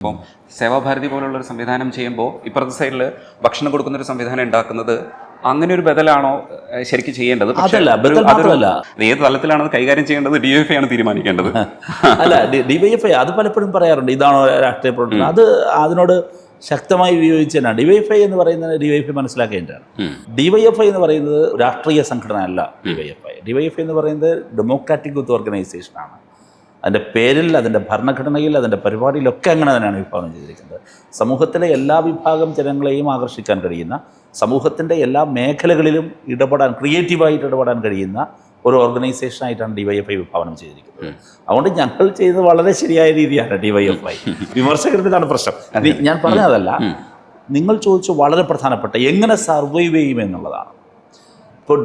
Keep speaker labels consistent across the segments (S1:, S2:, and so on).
S1: ഇപ്പം സേവാഭാരതി പോലുള്ളൊരു സംവിധാനം ചെയ്യുമ്പോൾ ഇപ്പുറത്തെ സൈഡിൽ ഭക്ഷണം കൊടുക്കുന്നൊരു സംവിധാനം ഉണ്ടാക്കുന്നത് അങ്ങനെ ഒരു ബദലാണോ ശരിക്കും ചെയ്യേണ്ടത്? ഏത് തലത്തിലാണത് കൈകാര്യം ചെയ്യേണ്ടത് DYFI ആണ് തീരുമാനിക്കേണ്ടത്.
S2: അല്ല, DYFI അത് പലപ്പോഴും പറയാറുണ്ട്, ഇതാണോ രാഷ്ട്രീയ പ്രവർത്തനം. അത് അതിനോട് ശക്തമായി വിയോജിച്ചാണ്. DYFI എന്ന് പറയുന്നത് DYFI മനസ്സിലാക്കേണ്ടതാണ്. DYFI എന്ന് പറയുന്നത് രാഷ്ട്രീയ സംഘടന അല്ല. DYFI എന്ന് പറയുന്നത് ഡെമോക്രാറ്റിക് യൂത്ത് ഓർഗനൈസേഷനാണ്. അതിൻ്റെ പേരിൽ, അതിൻ്റെ ഭരണഘടനയിൽ, അതിൻ്റെ പരിപാടിയിലൊക്കെ അങ്ങനെ തന്നെയാണ് വിഭാവനം ചെയ്തിരിക്കുന്നത്. സമൂഹത്തിലെ എല്ലാ വിഭാഗം ജനങ്ങളെയും ആകർഷിക്കാൻ കഴിയുന്ന, സമൂഹത്തിൻ്റെ എല്ലാ മേഖലകളിലും ക്രിയേറ്റീവായിട്ട് ഇടപെടാൻ കഴിയുന്ന ഒരു ഓർഗനൈസേഷനായിട്ടാണ് DYFI വിഭാവനം ചെയ്തിരിക്കുന്നത്. അതുകൊണ്ട് ഞങ്ങൾ ചെയ്യുന്നത് വളരെ ശരിയായ രീതിയാണ് DYFI. വിമർശകരുടെ ഇതാണ് പ്രശ്നം. ഞാൻ പറഞ്ഞതല്ല, നിങ്ങൾ ചോദിച്ചു വളരെ പ്രധാനപ്പെട്ട എങ്ങനെ സർവൈവ് ചെയ്യും എന്നുള്ളതാണ്. ഇപ്പോൾ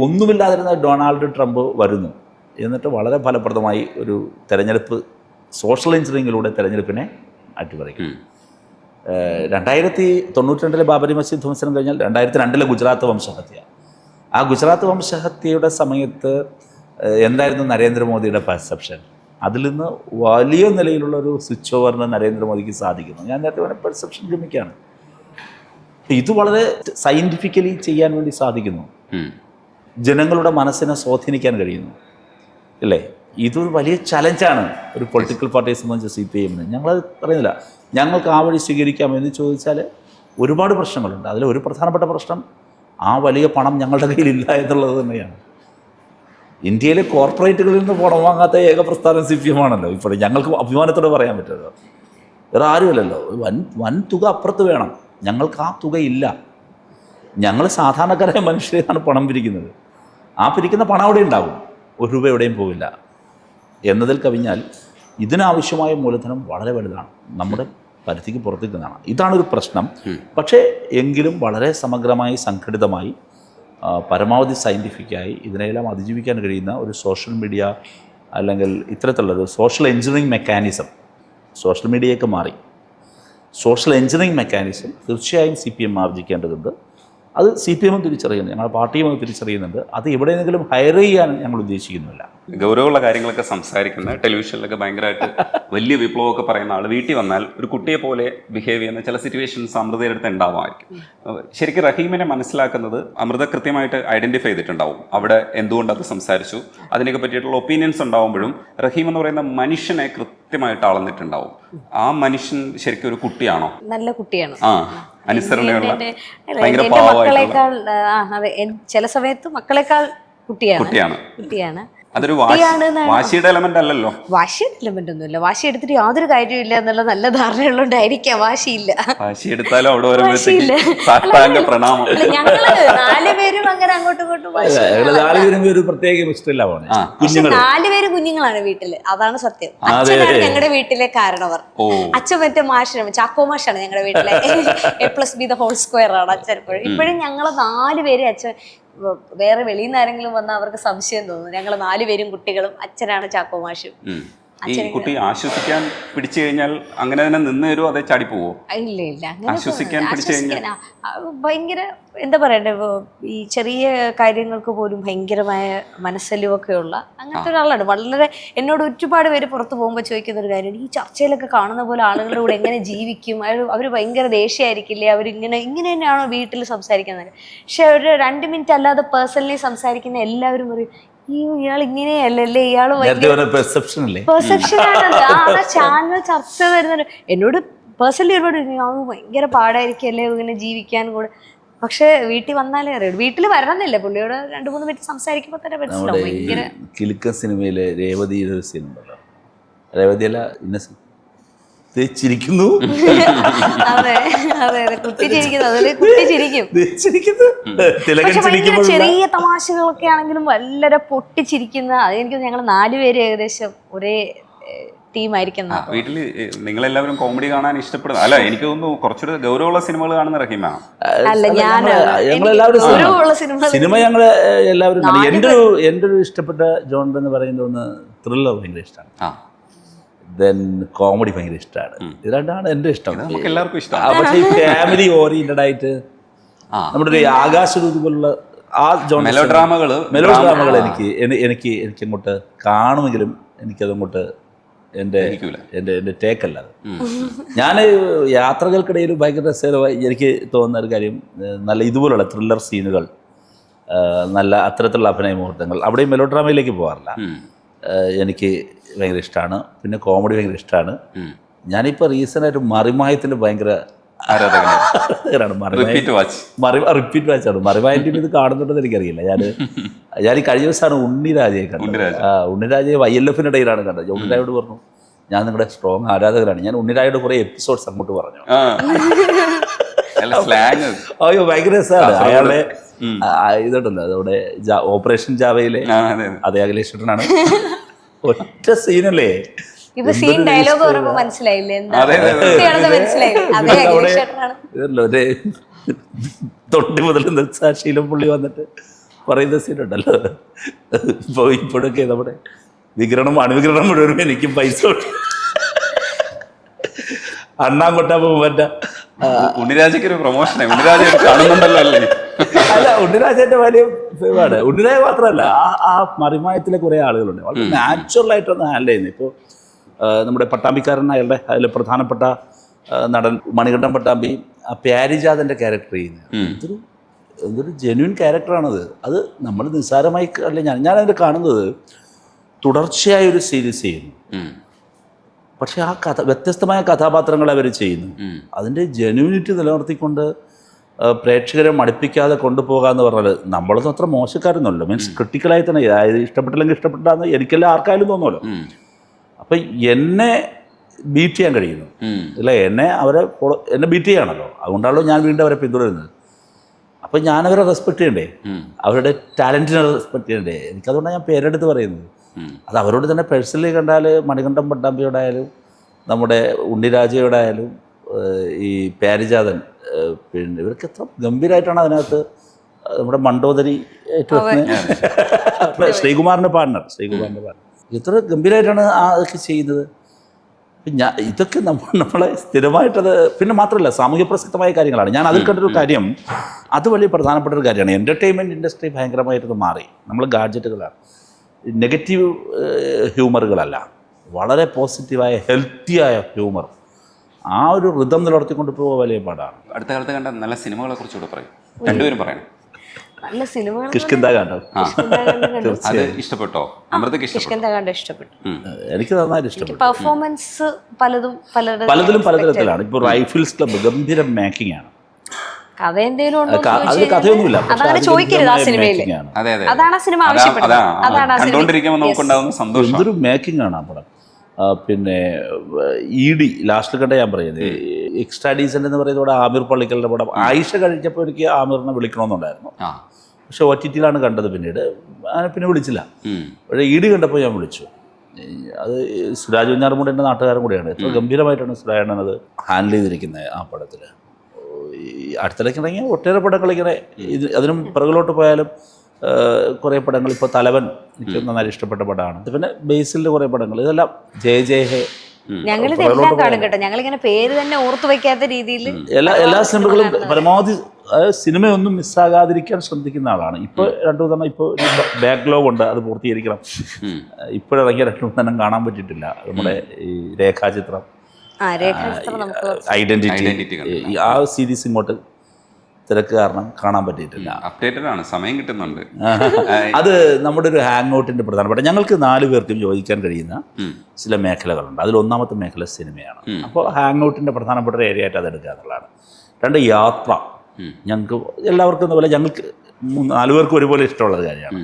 S2: ഒന്നുമില്ലാതിരുന്ന ഡൊണാൾഡ് ട്രംപ് വരുന്നു, എന്നിട്ട് വളരെ ഫലപ്രദമായി ഒരു തെരഞ്ഞെടുപ്പ് സോഷ്യൽ എഞ്ചിനീയറിങ്ങിലൂടെ തെരഞ്ഞെടുപ്പിനെ അട്ടിമറിക്കും. 1992 ബാബരി മസ്ജിദ് ധ്വംസനം കഴിഞ്ഞാൽ 2002 ഗുജറാത്ത് വംശഹത്യ. ആ ഗുജറാത്ത് വംശഹത്യയുടെ സമയത്ത് എന്തായിരുന്നു നരേന്ദ്രമോദിയുടെ പെർസെപ്ഷൻ? അതിൽ നിന്ന് വലിയ നിലയിലുള്ള ഒരു സ്വിച്ച് ഓവറിന് നരേന്ദ്രമോദിക്ക് സാധിക്കുന്നു. ഞാൻ നേരത്തെ പറഞ്ഞ പെർസെപ്ഷൻ ഗമിക്കാണ്. ഇത് വളരെ സയൻറ്റിഫിക്കലി ചെയ്യാൻ വേണ്ടി സാധിക്കുന്നു. ജനങ്ങളുടെ മനസ്സിനെ സ്വാധീനിക്കാൻ കഴിയുന്നു, അല്ലേ? ഇതൊരു വലിയ ചലഞ്ചാണ് ഒരു പൊളിറ്റിക്കൽ പാർട്ടിയെ സംബന്ധിച്ച് CPIM. ഞങ്ങളത് പറയുന്നില്ല, ഞങ്ങൾക്ക് ആ വഴി സ്വീകരിക്കാമെന്ന് ചോദിച്ചാൽ ഒരുപാട് പ്രശ്നങ്ങളുണ്ട്. അതിൽ ഒരു പ്രധാനപ്പെട്ട പ്രശ്നം ആ വലിയ പണം ഞങ്ങളുടെ കയ്യിലില്ല എന്നുള്ളത് തന്നെയാണ്. ഇന്ത്യയിലെ കോർപ്പറേറ്റുകളിൽ നിന്ന് പണം വാങ്ങാത്ത ഏക പ്രസ്ഥാനം CPIM ആണല്ലോ. ഇപ്പോൾ ഞങ്ങൾക്ക് അഭിമാനത്തോടെ പറയാൻ പറ്റുമല്ലോ. വേറെ ആരുമല്ലല്ലോ. വൻ തുക അപ്പുറത്ത് വേണം, ഞങ്ങൾക്ക് ആ തുകയില്ല. ഞങ്ങൾ സാധാരണക്കാരായ മനുഷ്യരെയാണ് പണം പിരിക്കുന്നത്. ആ പിരിക്കുന്ന പണം അവിടെ ഉണ്ടാവും, ഒരു രൂപ എവിടെയും പോവില്ല. എന്നതിൽ കവിഞ്ഞാൽ ഇതിനാവശ്യമായ മൂലധനം വളരെ വലുതാണ്, നമ്മുടെ പരിധിക്ക് പുറത്തേക്കുന്നതാണ്. ഇതാണൊരു പ്രശ്നം. പക്ഷേ എങ്കിലും വളരെ സമഗ്രമായി, സംഘടിതമായി, പരമാവധി സയൻറ്റിഫിക്കായി ഇതിനെല്ലാം അതിജീവിക്കാൻ കഴിയുന്ന ഒരു സോഷ്യൽ മീഡിയ, അല്ലെങ്കിൽ ഇത്തരത്തിലുള്ളൊരു സോഷ്യൽ എഞ്ചിനീയറിംഗ് മെക്കാനിസം, സോഷ്യൽ മീഡിയയൊക്കെ മാറി സോഷ്യൽ എഞ്ചിനീയറിംഗ് മെക്കാനിസം തീർച്ചയായും CPIM ആർജിക്കേണ്ടതുണ്ട്. അത് CPIM തിരിച്ചറിയുന്നു, ഞങ്ങളുടെ പാർട്ടിയും അത് തിരിച്ചറിയുന്നുണ്ട്. അത് എവിടെയെങ്കിലും ഹയർ ചെയ്യാൻ ഞങ്ങൾ ഉദ്ദേശിക്കുന്നില്ല.
S1: ഗൗരവമുള്ള കാര്യങ്ങളൊക്കെ സംസാരിക്കുന്ന, ടെലിവിഷനിലൊക്കെ ഭയങ്കരമായിട്ട് വലിയ വിപ്ലവമൊക്കെ പറയുന്ന ആൾ വീട്ടിൽ വന്നാൽ ഒരു കുട്ടിയെ പോലെ ബിഹേവ് ചെയ്യുന്ന ചില സിറ്റുവേഷൻസ് അമൃതയുടെ അടുത്ത് ഉണ്ടാവുമായിരിക്കും. ശരിക്കും റഹീമിനെ മനസ്സിലാക്കുന്നത് അമൃത കൃത്യമായിട്ട് ഐഡൻറ്റിഫൈ ചെയ്തിട്ടുണ്ടാവും. അവിടെ എന്തുകൊണ്ട് അത് സംസാരിച്ചു, അതിനൊക്കെ പറ്റിയിട്ടുള്ള ഒപ്പീനിയൻസ് ഉണ്ടാവുമ്പോഴും റഹീം എന്ന് പറയുന്ന മനുഷ്യനെ കൃത്യമായിട്ട് അളന്നിട്ടുണ്ടാവും. ആ മനുഷ്യൻ ശരിക്കും ഒരു കുട്ടിയാണോ?
S3: നല്ല കുട്ടിയാണ്.
S1: അനുസരണയുള്ള,
S3: മക്കളെക്കാൾ, അതെ, ചില സമയത്ത് മക്കളെക്കാൾ കുട്ടിയാണ്.
S1: അതൊരു വാശിയുടെ എലമെന്റ് അല്ലല്ലോ.
S3: വാശിയുടെ എലമെന്റ് ഒന്നുമില്ല. വാശി എടുത്തിട്ട് യാതൊരു കാര്യമില്ല എന്നുള്ള നല്ല ധാരണയുള്ളതുകൊണ്ടായിരിക്കാം വാശിയില്ല.
S1: വാശി എടുത്താലും അവിടെ
S3: ഞങ്ങള് 4 പേരും അങ്ങനെ അങ്ങോട്ടും ഇങ്ങോട്ടും, പക്ഷെ 4 പേര് കുഞ്ഞുങ്ങളാണ് വീട്ടില്. അതാണ് സത്യം. അച്ഛനാണ് ഞങ്ങളുടെ വീട്ടിലെ കാരണവർ. അച്ഛൻ മറ്റേ മാഷാണ്, ചാക്കോ മാഷാണ് ഞങ്ങളുടെ വീട്ടിലെ. A+B² ആണ് അച്ഛൻ. ഇപ്പോഴും ഞങ്ങള് 4 പേര്, അച്ഛൻ വേറെ വെളിയിൽ നിന്ന് ആരെങ്കിലും വന്നാൽ അവർക്ക് സംശയം തോന്നും. ഞങ്ങൾ 4 പേരും കുട്ടികളും, അച്ഛനാണ് ചാക്കോ മാഷും.
S1: ഈ കുട്ടി ആശ്വസിക്കാൻ പിടിച്ചു കഴിഞ്ഞാൽ അങ്ങനെ തന്നെ നിന്ന് തരുമോ, അതേ ചാടി പോവോ?
S3: ഇല്ല,
S1: ആശ്വസിക്കാൻ പിടിച്ചു കഴിഞ്ഞാൽ
S3: ഭയങ്കര, എന്താ പറയണ്ടേ, ഈ ചെറിയ കാര്യങ്ങൾക്ക് പോലും ഭയങ്കരമായ മനസ്സലിവൊക്കെ ഉള്ള അങ്ങനത്തെ ഒരാളാണ്. വളരെ, എന്നോട് ഒരുപാട് പേര് പുറത്ത് പോകുമ്പോൾ ചോദിക്കുന്ന ഒരു കാര്യമാണ്, ഈ ചർച്ചയിലൊക്കെ കാണുന്ന പോലെ ആളുകളുടെ കൂടെ എങ്ങനെ ജീവിക്കും, അവർ ഭയങ്കര ദേഷ്യമായിരിക്കില്ലേ, ഇങ്ങനെ തന്നെയാണോ വീട്ടിൽ സംസാരിക്കുന്നത്? പക്ഷെ ഒരു 2 മിനിറ്റ് അല്ലാതെ പേഴ്സണലി സംസാരിക്കുന്ന എല്ലാവരും പറയും, ഇയാൾ ഇങ്ങനെയല്ലേ, ഇയാള് പെർസെപ്ഷനാണ്. ചാനൽ ചർച്ച വരുന്നത് എന്നോട് പേഴ്സണലി ഒരുപാട് ഭയങ്കര പാടായിരിക്കല്ലേ ഇങ്ങനെ ജീവിക്കാൻ കൂടെ. പക്ഷെ വീട്ടിൽ വന്നാലേ അറിയുള്ളൂ. വീട്ടിൽ വരണമെന്നില്ല, പുള്ളിയോട് 2-3 മിനിറ്റ് സംസാരിക്കുമ്പോൾ തന്നെ മനസ്സിലാവും. ഭയങ്കര
S2: കിലുക്ക സിനിമയിലെ രേവതിയുടെ ഒരു സീൻ ഉണ്ടല്ലോ, രേവതിയല്ല ഇന്നസെന്റ് ചിരിക്കുന്നു.
S3: അതെ, കുട്ടി ചിരിക്കും. ചെറിയ തമാശകളൊക്കെ ആണെങ്കിലും വളരെ പൊട്ടിച്ചിരിക്കുന്ന, അതെനിക്ക് ഞങ്ങൾ 4 പേര് ഏകദേശം ഒരേ ടീമായിരിക്കും.
S1: വീട്ടില് നിങ്ങളെല്ലാവരും കോമഡി കാണാൻ ഇഷ്ടപ്പെടുന്നു. അല്ല, എനിക്ക് തോന്നുന്നു കുറച്ചുകൂടെ ഗൗരവമുള്ള സിനിമകൾ കാണുന്ന റഹീമാണ്.
S3: അല്ല,
S2: സിനിമ ഞങ്ങള് എല്ലാവരും. എൻ്റെ ഒരു ഇഷ്ടപ്പെട്ട ജോണർ എന്ന് പറയുന്നത് ഒന്ന് ത്രില്ലർ ഭയങ്കര ഇഷ്ടമാണ്, ദെൻ കോമഡി ഭയങ്കര ഇഷ്ടമാണ്. ഇത് രണ്ടാണ് എൻ്റെ ഇഷ്ടം.
S1: നമുക്ക് എല്ലാവർക്കും ഇഷ്ടമാണ്.
S2: പക്ഷേ ഈ ഫാമിലി ഓറിയന്റഡ് ആയിട്ട് നമ്മുടെ ഒരു ആകാശദൂത് പോലുള്ള ആ മെലോഡ്രാമകൾ എനിക്ക് അങ്ങോട്ട് കാണുമെങ്കിലും എനിക്കതങ്ങോട്ട് എൻ്റെ ടേക്കല്ല അത്. ഞാൻ യാത്രകൾക്കിടയിൽ ഭയങ്കര രസകരമായി എനിക്ക് തോന്നുന്ന ഒരു കാര്യം, നല്ല ഇതുപോലുള്ള ത്രില്ലർ സീനുകൾ, നല്ല അത്തരത്തിലുള്ള അഭിനയ മുഹൂർത്തങ്ങൾ, അവിടെയും മെലോ ഡ്രാമയിലേക്ക് പോകാറില്ല. എനിക്ക് ഭയങ്കര ഇഷ്ടമാണ്. പിന്നെ കോമഡി ഭയങ്കര ഇഷ്ടമാണ്. ഞാനിപ്പോൾ റീസെൻ്റായിട്ട് മറിമായത്തിന് ഭയങ്കര ആരാധകനാണ്. റിപ്പീറ്റ് വാച്ചാണ്. മറിമായത്തിൽ ഇത് കാണുന്നുണ്ടെന്ന് എനിക്കറിയില്ല. ഞാൻ ഈ കഴിഞ്ഞ ദിവസമാണ് ഉണ്ണിരാജയെ കണ്ടത്. ഉണ്ണിരാജയെ YLF-നിടയിലാണ് കണ്ടത്. ഉണ്ണിരായോട് പറഞ്ഞു, ഞാൻ നിങ്ങളുടെ സ്ട്രോങ് ആരാധകരാണ്. ഞാൻ ഉണ്ണിരായോട് കുറേ എപ്പിസോഡ്സ് അങ്ങോട്ട് പറഞ്ഞു. അയ്യോ ഭയങ്കര രസമാണ്. അയാളെ ഇതുണ്ടല്ലോ, അതോടെ ഓപ്പറേഷൻ ജാവയിലെ അതേ അഖിലേഷ് ഒറ്റ സീനല്ലേ, തൊട്ടി മുതൽ സാക്ഷീലം പുള്ളി വന്നിട്ട് പറയുന്ന സീനുണ്ടല്ലോ. ഇപ്പോഴൊക്കെ നമ്മുടെ അണുവികരണം മുഴുവനും എനിക്ക് പൈസ അണ്ണാങ്കൊട്ടാ മറ്റേ
S1: ഉണ്ണിരാജയ്ക്ക് ഒരു പ്രൊമോഷൻ കാണുന്നുണ്ടല്ലോ അല്ലേ?
S2: അല്ല, ഉണ്ണിരാജന്റെ വലിയ ഫേവാണ്. ഉണ്ണിരാജ മാത്രമല്ല, ആ മറിമായത്തിലെ കുറേ ആളുകളുണ്ട് വളരെ നാച്ചുറലായിട്ടൊന്ന് ഹാൻഡിൽ ചെയ്യുന്നത്. ഇപ്പോൾ നമ്മുടെ പട്ടാമ്പിക്കാരൻ, അയാളുടെ അതിൽ പ്രധാനപ്പെട്ട നടൻ മണികണ്ഠൻ പട്ടാമ്പി ആ പ്യാരിജാതൻ്റെ ക്യാരക്ടർ ചെയ്യുന്നത് എന്തൊരു ജെന്യൂൻ ക്യാരക്ടറാണത്. അത് നമ്മൾ നിസ്സാരമായി അല്ല, ഞാനതിൽ കാണുന്നത് തുടർച്ചയായൊരു സീരീസ് ചെയ്യുന്നു. പക്ഷെ ആ വ്യത്യസ്തമായ കഥാപാത്രങ്ങൾ അവർ ചെയ്യുന്നു. അതിൻ്റെ ജെന്യൂനിറ്റി നിലനിർത്തിക്കൊണ്ട് പ്രേക്ഷകരെ മടുപ്പിക്കാതെ കൊണ്ടുപോകുക എന്ന് പറഞ്ഞാൽ നമ്മളൊന്നും അത്ര മോശക്കാരൊന്നുമല്ലോ. മീൻസ് ക്രിട്ടിക്കലായി തന്നെ, അതായത് ഇഷ്ടപ്പെട്ടില്ലെങ്കിൽ ഇഷ്ടപ്പെട്ടാന്ന് എനിക്കെല്ലാം ആർക്കായാലും തോന്നുമല്ലോ. അപ്പം എന്നെ ബീറ്റ് ചെയ്യാൻ കഴിയുന്നു അല്ല, എന്നെ ബീറ്റ് ചെയ്യാണല്ലോ. അതുകൊണ്ടാണല്ലോ ഞാൻ വീണ്ടും അവരെ പിന്തുടരുന്നത്. അപ്പം ഞാനവരെ റെസ്പെക്ട് ചെയ്യണ്ടേ, അവരുടെ ടാലൻറ്റിനെ റെസ്പെക്ട് ചെയ്യണ്ടേ. എനിക്കതുകൊണ്ടാണ് ഞാൻ പേരെടുത്ത് പറയുന്നത്. അത് അവരോട് തന്നെ പേഴ്സണലി കണ്ടാൽ മണികണ്ഠൻ പട്ടാമ്പിയോടായാലും നമ്മുടെ ഉണ്ണിരാജയോടായാലും ഈ പ്യാരിജാതൻ, പിന്നെ ഇവർക്ക് എത്ര ഗംഭീരമായിട്ടാണ് അതിനകത്ത് നമ്മുടെ മണ്ടോദരി ശ്രീകുമാറിൻ്റെ പാർട്ണർ എത്ര ഗംഭീരമായിട്ടാണ് അതൊക്കെ ചെയ്യുന്നത്. ഇതൊക്കെ നമ്മളെ സ്ഥിരമായിട്ടത്. പിന്നെ മാത്രമല്ല, സാമൂഹ്യ പ്രസക്തമായ കാര്യങ്ങളാണ്. ഞാൻ അതിൽ കണ്ടൊരു കാര്യം, അത് വലിയ പ്രധാനപ്പെട്ട ഒരു കാര്യമാണ്. എൻ്റർടൈൻമെൻറ്റ് ഇൻഡസ്ട്രി ഭയങ്കരമായിട്ട് മാറി. നമ്മൾ ഗാഡ്ജറ്റുകളാണ്, നെഗറ്റീവ് ഹ്യൂമറുകളല്ല, വളരെ പോസിറ്റീവായ ഹെൽത്തിയായ ഹ്യൂമർ. ആ ഒരു റിതം നിലനിർത്തിക്കൊണ്ട് പോകുക വലിയ പാടാണ്.
S1: അടുത്ത കാലത്ത് കണ്ട നല്ല സിനിമകളെ കുറിച്ചുകൂടെ പറയും, രണ്ടുപേരും പറയണം.
S3: നല്ല സിനിമകൾ
S2: കിഷ്കിന്ധാകാന്ഡം
S1: അത് ഇഷ്ടപ്പെട്ടോ? അമൃതയ്ക്ക്
S3: ഇഷ്ടപ്പെട്ടു.
S2: എനിക്ക് നന്നായിട്ട് ഇഷ്ടപ്പെട്ടു.
S3: പെർഫോമൻസ് പലതും
S2: പലതരത്തിലാണ്. ഇപ്പോൾ റൈഫിൾസ് ക്ലബ്ബ് ഗംഭീര മേക്കിംഗ് ആണ്.
S3: കഥ എന്തെങ്കിലും
S2: അതിൽ കഥയൊന്നുമില്ല,
S3: അതങ്ങനെ ചോദിക്കരുത്. ആ സിനിമയിൽ അതാണ് ആ സിനിമ ആവശ്യപ്പെടുന്നത്.
S2: എന്തൊരു മേക്കിംഗ് ആണ് ആ പടം. പിന്നെ ED ലാസ്റ്റ് കണ്ട ഞാൻ പറയുന്നത് എക്സ്ട്രാ ഡീസൻ്റ് എന്ന് പറയുന്നത് ആമിർ പള്ളിക്കലിൻ്റെ പടം. ആയിഷ കഴിച്ചപ്പോൾ എനിക്ക് ആമിറിനെ വിളിക്കണമെന്നുണ്ടായിരുന്നു. പക്ഷെ OTT-ലാണ് കണ്ടത്. പിന്നെ വിളിച്ചില്ല. പക്ഷേ ED കണ്ടപ്പോൾ ഞാൻ വിളിച്ചു. അത് സുരാജ് വെഞ്ഞാറമൂട് എൻ്റെ നാട്ടുകാരൻ കൂടിയാണ്. എത്ര ഗംഭീരമായിട്ടാണ് സുരാജണ്ണൻ അത് ഹാൻഡിൽ ചെയ്തിരിക്കുന്നത് ആ പടത്തിൽ. അടുത്തിടയ്ക്ക് ഇറങ്ങിയ ഒട്ടേറെ പടങ്ങൾ ഇങ്ങനെ അതിനും പിറകിലോട്ട് പോയാലും കുറേ പടങ്ങൾ. ഇപ്പോൾ തലവൻ എനിക്ക് നന്നായി ഇഷ്ടപ്പെട്ട പടമാണ്. പിന്നെ ബേസിലിൻ്റെ കുറേ പടങ്ങൾ, ഇതെല്ലാം ജയ ഹേ.
S3: ഞങ്ങളിതെല്ലാം കാണും കേട്ടോ. ഞങ്ങളിങ്ങനെ പേര് തന്നെ ഓർത്തു വയ്ക്കാത്ത രീതിയിൽ
S2: എല്ലാ സിനിമകളും പരമാവധി സിനിമയൊന്നും മിസ്സാകാതിരിക്കാൻ ശ്രദ്ധിക്കുന്ന ആളാണ്. ഇപ്പോൾ 2 തവണ ഇപ്പോൾ ബാക്ക്ലോഗ് ഉണ്ട്, അത് പൂർത്തീകരിക്കണം. ഇപ്പോഴിറങ്ങിയ 2 തന്നെ കാണാൻ പറ്റിയിട്ടില്ല. നമ്മുടെ ഈ രേഖാചിത്രം, ഐഡന്റിറ്റി, ആ സീരീസ് ഇങ്ങോട്ട് തിരക്ക് കാരണം കാണാൻ പറ്റിയിട്ടില്ല.
S1: അപ്ഡേറ്റഡ് ആണ്, സമയം കിട്ടുന്നുണ്ട്.
S2: അത് നമ്മുടെ ഒരു ഹാങ് ഔട്ടിൻ്റെ പ്രധാനപ്പെട്ട, ഞങ്ങൾക്ക് 4 പേർക്കും യോജിക്കാൻ കഴിയുന്ന ചില മേഖലകളുണ്ട്. അതിൽ ഒന്നാമത്തെ മേഖല സിനിമയാണ്. അപ്പോൾ ഹാങ് ഔട്ടിൻ്റെ പ്രധാനപ്പെട്ട ഒരു ഏരിയ ആയിട്ട് അത് എടുക്കുക എന്നുള്ളതാണ്. 2 യാത്ര. ഞങ്ങൾക്ക് എല്ലാവർക്കും എന്നപോലെ ഞങ്ങൾക്ക് 4 പേർക്കും ഒരുപോലെ ഇഷ്ടമുള്ളത് കാര്യമാണ്.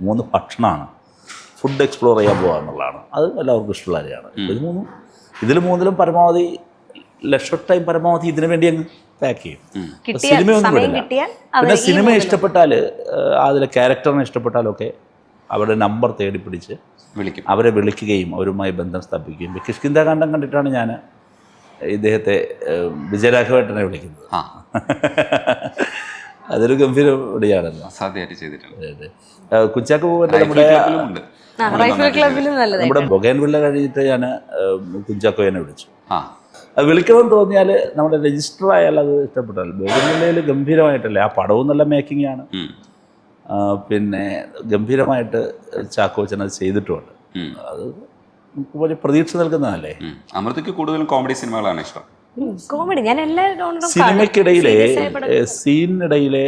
S2: 3 ഭക്ഷണമാണ്, ഫുഡ് എക്സ്പ്ലോർ ചെയ്യാൻ പോകുക എന്നുള്ളതാണ്. അത് എല്ലാവർക്കും ഇഷ്ടമുള്ള കാര്യമാണ്. ഇതിൽ മൂന്നിലും പരമാവധി ലക്ഷ ടൈം പരമാവധി ഇതിനു വേണ്ടി അങ്ങ് പാക്ക് ചെയ്യും. സിനിമയൊന്നും വിടില്ല. പിന്നെ സിനിമ ഇഷ്ടപ്പെട്ടാൽ, അതിലെ ക്യാരക്ടറിനെ ഇഷ്ടപ്പെട്ടാലൊക്കെ അവരുടെ നമ്പർ തേടി പിടിച്ച് അവരെ വിളിക്കുകയും അവരുമായി ബന്ധം സ്ഥാപിക്കുകയും. കിഷ്കിന്ധാകാന്ഡം കണ്ടിട്ടാണ് ഞാൻ ഇദ്ദേഹത്തെ വിജയരാഘവേട്ടനെ വിളിക്കുന്നത്. അതൊരു ഗംഭീര വിളിയാണല്ലോ. കുഞ്ചാക്കോ ബോബൻ്റെ നമ്മുടെ ബൊഗൈൻവില്ല കഴിഞ്ഞിട്ട് ഞാൻ കുഞ്ചാക്കോയെ വിളിച്ചു. അത് വിളിക്കണമെന്ന് തോന്നിയാൽ നമ്മുടെ രജിസ്റ്റർ ആയാൽ അത് ഇഷ്ടപ്പെട്ടാൽ. ബൊഗൈൻവില്ലയിൽ ഗംഭീരമായിട്ടല്ലേ, ആ പടവും നല്ല മേക്കിംഗ് ആണ്. പിന്നെ ഗംഭീരമായിട്ട് ചാക്കോച്ചൻ അത് ചെയ്തിട്ടുമുണ്ട്. അത് നമുക്ക് വലിയ പ്രതീക്ഷ നൽകുന്നതല്ലേ.
S1: അമൃതയ്ക്ക് കൂടുതലും കോമഡി സിനിമകളാണ് ഇഷ്ടം.
S3: കോമഡി ഞാൻ എല്ലാ genreഉം
S2: സിനിമയ്ക്കിടയിലെ
S3: Serious ആയ പടം.
S2: സീനിനിടയിലെ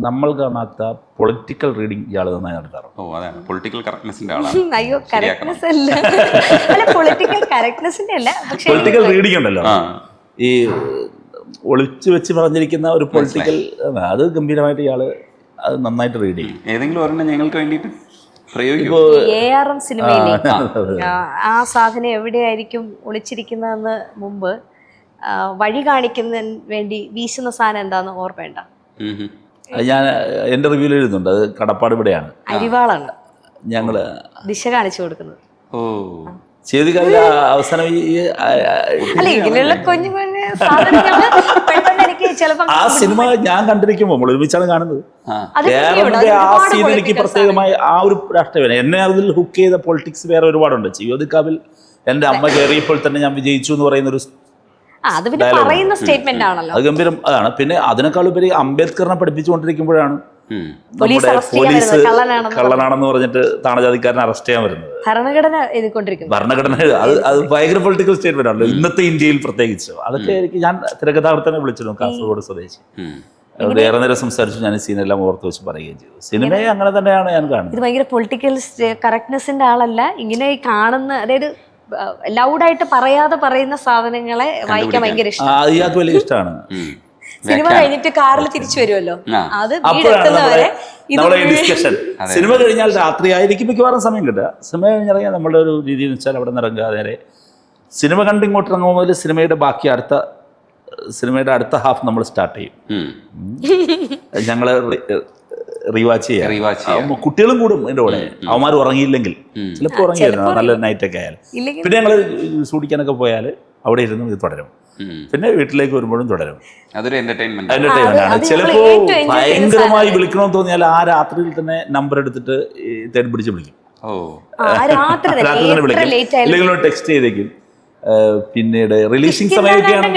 S2: നമ്മൾ കാണാത്ത പൊളിറ്റിക്കൽ റീഡിങ് ഇയാൾ നന്നായി നടത്താറുണ്ട്.
S1: ഓ അതാണ് പൊളിറ്റിക്കൽ കറക്റ്റ്നെസിന്റെ ആളാണ്.
S3: അയ്യോ കറക്റ്റ്നെസ് അല്ല അല്ല പൊളിറ്റിക്കൽ കറക്റ്റ്നെസിന്റെ അല്ല പക്ഷെ
S2: പൊളിറ്റിക്കൽ റീഡിംഗ് ഉണ്ടല്ലോ, ഈ ഒളിച്ചു വെച്ച് പറഞ്ഞിരിക്കുന്ന ഒരു പൊളിറ്റിക്കൽ, അത് ഗംഭീരമായിട്ട് ഇയാള് അത് നന്നായിട്ട് റീഡ് ചെയ്യും.
S1: ഏതെങ്കിലും ഒരെണ്ണം ഞങ്ങൾക്ക് വേണ്ടിയിട്ട് പ്രയോഗിക്കും.
S3: ARM സിനിമയിലെ ആ സാധനം എവിടെയായിരിക്കും ഒളിച്ചിരിക്കുന്നതെന്ന് മുമ്പ് വഴി കാണിക്കുന്നതിന് വേണ്ടി വീശുന്ന സാധനം എന്താന്ന് ഓർമ്മയുണ്ട?
S2: അത് ഞാൻ എൻ്റെ റിവ്യൂവിൽ എഴുതുന്നുണ്ട്. അത് കടപ്പാട് ഇവിടെയാണ്,
S3: അരിവാളാണ്
S2: ഞങ്ങള്
S3: ദിശ കാണിച്ചു കൊടുക്കുന്നത്.
S1: ഓ
S2: ചെയ്തി കാല അവസാനം
S3: അല്ല ഇങ്ങനെയുള്ള കുഞ്ഞു കുഞ്ഞു സാധനങ്ങള് പെട്ടെന്ന് എനിക്ക് ചിലപ്പോ
S2: ആ സിനിമ ഞാൻ കണ്ടിരിക്കുമ്പോൾ നമ്മൾ ഒരുമിച്ചാണ് കാണുന്നത്.
S3: അത്
S2: കേരളത്തിന്റെ ആ സീൻ എനിക്ക് പ്രത്യേകമായി ആ ഒരു രാഷ്ട്രീയം എന്നെ അതിൽ ഹുക്ക് ചെയ്ത പൊളിറ്റിക്സ് വേറെ ഒരുപാടുണ്ട്. ചിയോദിക്കാവിൽ എൻ്റെ അമ്മ കയറിയപ്പോൾ തന്നെ ഞാൻ വിജയിച്ചു എന്ന് പറയുന്ന ഒരു
S3: അത് പിന്നെ പറയുന്ന സ്റ്റേറ്റ്മെന്റ് ആണല്ലോ,
S2: അത് ഗംഭീരം അതാണ്. പിന്നെ അതിനേക്കാൾ ഉപരി അംബേദ്കറിനെ പഠിപ്പിച്ചുകൊണ്ടിരിക്കുമ്പോഴാണ്
S3: പോലീസ്
S2: പോലീസ് കള്ളനാണെന്ന് പറഞ്ഞിട്ട് താണജാതിക്കാരനെ അറസ്റ്റ് ചെയ്യാൻ വരുന്നത്.
S3: ഭരണഘടന എഴുതിക്കൊണ്ടിരിക്കുന്നു.
S2: ഭരണഘടന അത് ഭയങ്കര പൊളിറ്റിക്കൽ സ്റ്റേറ്റ്മെന്റ് ആണല്ലോ ഇന്നത്തെ ഇന്ത്യയിൽ പ്രത്യേകിച്ച്. അതൊക്കെ എനിക്ക് ഞാൻ തിരക്കഥാകൃത്തിനെ വിളിച്ചിരുന്നു, കാസർഗോഡ് സ്വദേശി. അവിടെ ഏറെ നേരം സംസാരിച്ചു. ഞാൻ ഈ സീനെല്ലാം ഓർത്ത് വെച്ച് പറയുകയും ചെയ്തു. സിനിമയെ അങ്ങനെ തന്നെയാണ് ഞാൻ കാണുന്നത്.
S3: ഇത് ഭയങ്കര പൊളിറ്റിക്കൽ കറക്റ്റ്നെസിന്റെ ആളല്ല, ഇങ്ങനെ ഈ കാണുന്ന അതായത് ലൗഡായിട്ട് പറയാതെ പറയുന്ന സാധനങ്ങളെ വായിക്കാൻ ഭയങ്കര ഇഷ്ടം.
S2: ഇയാൾക്ക് വലിയ ഇഷ്ടമാണ്.
S3: സിനിമ കഴിഞ്ഞിട്ട് കാറിൽ തിരിച്ചു വരുമല്ലോ, അത്
S2: അപ്പോഴാണ് നമ്മളെ ഡിസ്കഷൻ. സിനിമ കഴിഞ്ഞാൽ രാത്രി ആയിരിക്കും മിക്കവാറും സമയം കിട്ടുക. സിനിമ കഴിഞ്ഞിറങ്ങിയാൽ നമ്മുടെ ഒരു രീതി എന്ന് വെച്ചാൽ അവിടെ നിന്ന് ഇറങ്ങുക, നേരെ സിനിമ കണ്ട് ഇങ്ങോട്ട് ഇറങ്ങുമ്പോൾ മുതൽ സിനിമയുടെ അടുത്ത ഹാഫ് നമ്മൾ സ്റ്റാർട്ട് ചെയ്യും. ഞങ്ങള് റീവാച്ച് ചെയ്യാം. കുട്ടികളും കൂടും എൻ്റെ കൂടെ. അവന്മാർ ഉറങ്ങിയില്ലെങ്കിൽ ചിലപ്പോൾ ഉറങ്ങിയായിരുന്നു, നല്ല നൈറ്റൊക്കെ ആയാലും. പിന്നെ ഞങ്ങൾ സൂടിക്കാനൊക്കെ പോയാൽ അവിടെ ഇരുന്ന് ഇത് തുടരും. പിന്നെ വീട്ടിലേക്ക് വരുമ്പോഴും തുടരും.
S1: അതൊരു എന്റർടൈൻമെന്റ്
S2: ആണ്. ചിലപ്പോ ഭയങ്കരമായി വിളിക്കണമെന്ന് തോന്നിയാൽ ആ രാത്രിയിൽ തന്നെ നമ്പർ എടുത്തിട്ട് തേടി പിടിച്ച് വിളിക്കും. രാത്രി തന്നെ വിളിക്കും, ഇല്ലെങ്കിൽ ടെക്സ്റ്റ് ചെയ്തേക്കും. പിന്നീട് റിലീസിങ് സമയമൊക്കെയാണ്.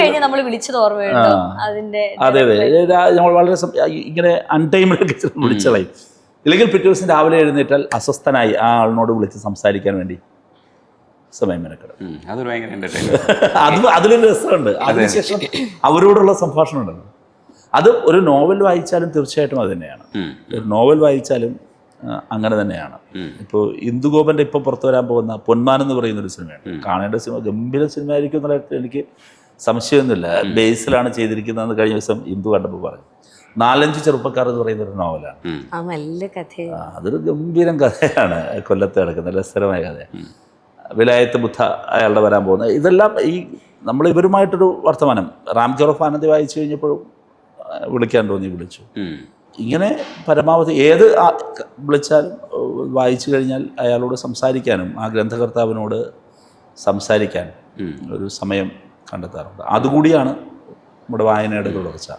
S2: അതെ നമ്മൾ വളരെ ഇങ്ങനെ അൺടൈമിലൊക്കെ വിളിച്ചളയും. ഇല്ലെങ്കിൽ പിറ്റേ ദിവസം രാവിലെ എഴുന്നേറ്റാൽ അസ്വസ്ഥനായി ആ ആളിനോട് വിളിച്ച് സംസാരിക്കാൻ വേണ്ടി സമയം മെനക്കെടും. അതിലൊരു രസമുണ്ട്. അതിനുശേഷം അവരോടുള്ള സംഭാഷണം ഉണ്ടല്ലോ, അത് ഒരു നോവൽ വായിച്ചാലും തീർച്ചയായിട്ടും അത് തന്നെയാണ്. ഒരു നോവൽ വായിച്ചാലും അങ്ങനെ തന്നെയാണ്. ഇപ്പോൾ ഇന്ദുഗോപന്റെ ഇപ്പോൾ പുറത്തു വരാൻ പോകുന്ന പൊന്മാൻ എന്ന് പറയുന്ന ഒരു സിനിമയാണ്. കാണേണ്ട സിനിമ, ഗംഭീര സിനിമ ആയിരിക്കും എന്നുള്ള എനിക്ക് സംശയമൊന്നുമില്ല. ബേസിലാണ് ചെയ്തിരിക്കുന്നതെന്ന് കഴിഞ്ഞ ദിവസം ഇന്ദു കണ്ടപ്പോൾ പറഞ്ഞു. 4-5 ചെറുപ്പക്കാർ എന്ന് പറയുന്ന ഒരു നോവലാണ്. അതൊരു ഗംഭീരം കഥയാണ്. കൊല്ലത്ത് കിടക്കുന്ന രസകരമായ കഥയാണ്. വിലായത്ത് ബുദ്ധ അയാളുടെ വരാൻ പോകുന്നത്. ഇതെല്ലാം ഈ നമ്മൾ ഇവരുമായിട്ടൊരു വർത്തമാനം. റാം കെയർ ഓഫ് ആനന്ദി വായിച്ചു കഴിഞ്ഞപ്പോൾ വിളിക്കാൻ തോന്നി, വിളിച്ചു. ഇങ്ങനെ പരമാവധി ഏത് വിളിച്ചാലും വായിച്ചു കഴിഞ്ഞാൽ അയാളോട് സംസാരിക്കാനും ആ ഗ്രന്ഥകർത്താവിനോട് സംസാരിക്കാൻ ഒരു സമയം കണ്ടെത്താറുണ്ട്. അതുകൂടിയാണ് നമ്മുടെ വായനയുടെ തുടർച്ച.